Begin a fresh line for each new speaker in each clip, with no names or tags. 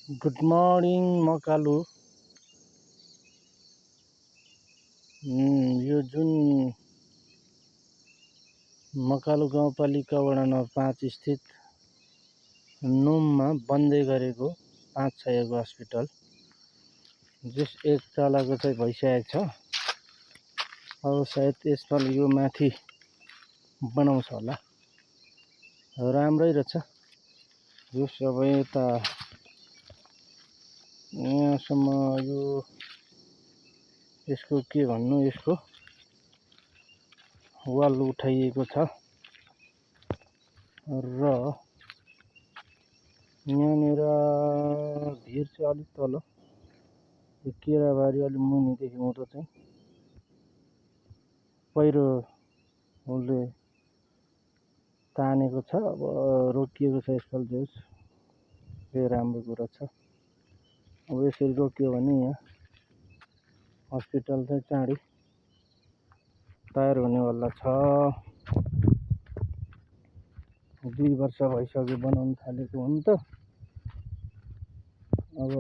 Good morning Makalu. यो जुन मकालु गाउँपालिका वडा नम्बर 5 स्थित नुममा बन्दै गरेको 5 सयको हस्पिटल जस एक तलाको चाहिँ भइसकेको छ। अब सायद यसपालि यो माथि बनाउँछ होला। राम्रै रहेछ। यो सबै यता यहाँसम्म यो यसको के भन्नु, यसको वाल उठाइएको छ र यहाँनिर भिर चाहिँ अलिक तल, यो केराबारी अलि मुनिदेखि उँधो चाहिँ पहिरोले तानेको छ। अब रोकिएको छ यसपालि, जोस् यो राम्रो कुरा छ। अब यसरी रोकियो भने यहाँ हस्पिटल चाहिँ चाँडै तयार हुनेवाला छ। 2 वर्ष भइसक्यो बनाउन थालेको हो नि त। अब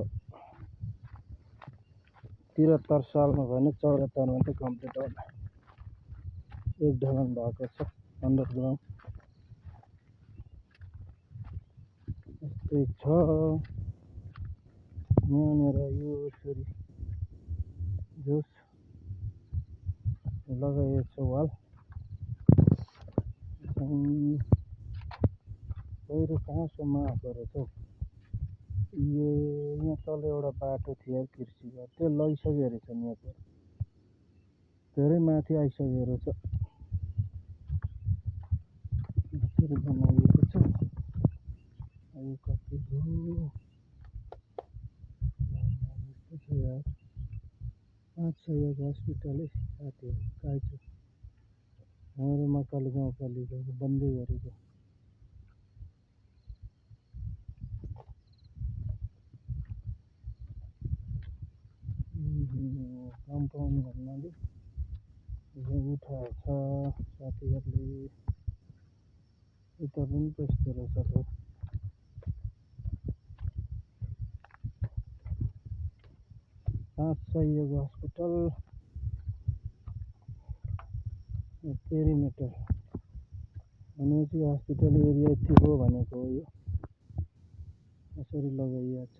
73 सालमा भने 74 मा चाहिँ कम्प्लिट होला। एक ढलान भएको छ अन्डरग्राउन्ड। यस्तै छ यहाँनिर। यो यसरी जोस लगाइएको छ वाल। पहिरो कहाँसम्म आएको रहेछ हौ। यहाँ तल एउटा बाटो थियो कृषिको, त्यो लैसक्यो रहेछ नि। यहाँ धेरै माथि आइसक्यो रहेछ। यसरी बनाइएको छ। यो कति हो 5 सयको हस्पिटलै साथी हो। काइचो हाम्रो मकालु गाउँपालिकाको बन्दै गरेको। कम्पाउन्ड भन्नाले उठाएको छ साथीहरूले। यता पनि त्यस्तो रहेछ। 5 सयको हस्पिटल पेरिमिटर भनेपछि हस्पिटल एरिया यति हो भनेको हो। यो यसरी लगाइएको छ।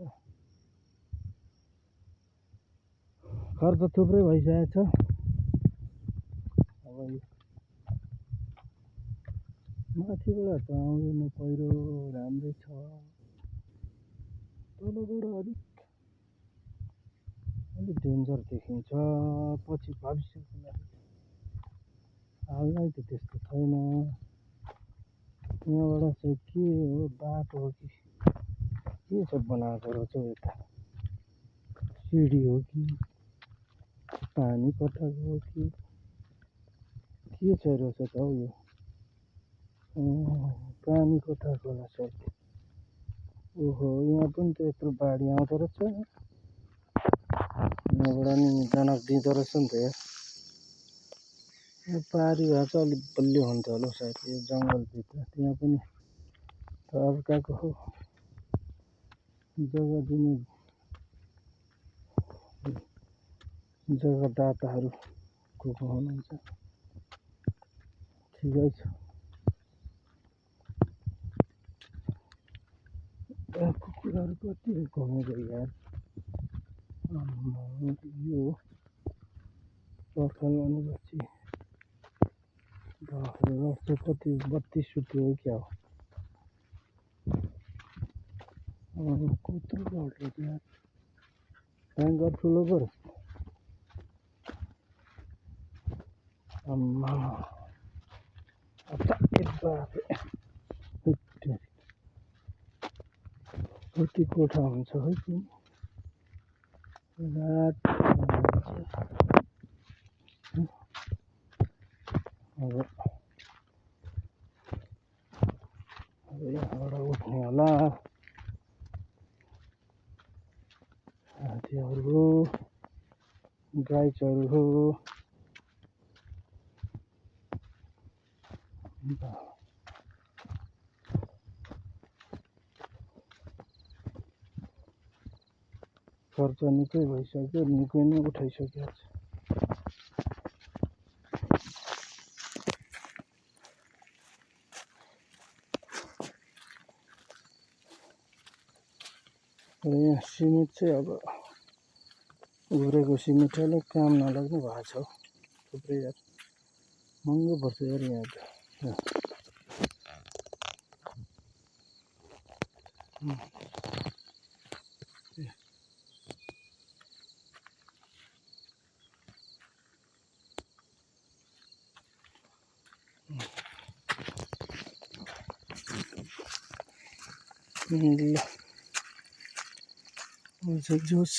खर्च थुप्रै भइसकेको छ। अब यो माथिबाट त आउँदैन पहिरो, राम्रै छ। तलबाट अलिक डेन्जर देखिन्छ पछि भविष्यको लागि। हाललाई त त्यस्तो छैन। यहाँबाट चाहिँ के हो, बाटो हो कि के छ बनाएको रहेछ। यता सिडी हो कि पानी पठाएको हो कि के चाहिँ रहेछ त हौ। यो पानी कोठाको होला सायद। ओहो, यहाँ पनि त यत्रो बाढी आउँदो रहेछ। यहाँबाट नि जनक दिँदो रहेछ नि त। यो पारी भए चाहिँ अलिक बलियो हुन्थ्यो होला सायद। यो जङ्गलभित्र त्यहाँ पनि अर्काको हो जग्गा दिने जग्गादाताहरू को हुनुहुन्छ। ठिकै छ। कुकुरहरू कति घुमेको यार। यो पर्खाल भनेपछि रड कति 32 सुत्यो हो क्या हो। कत्रो रड रहेछ यार। ट्याङ्कर ठुलो पऱ्यो। अम्मा कति कोठा हुन्छ है कुन रात। अब यहाँबाट उठ्ने होला साथीहरू, गाई चरु हो। खर्च निकै भइसक्यो, निकै नै उठाइसकेको छ। र यहाँ सिमेन्ट चाहिँ अब उब्रेको सिमेन्टले काम नलाग्ने भएको छ हौ। थुप्रै यार महँगो पर्छ यार यहाँ त। ल जोस्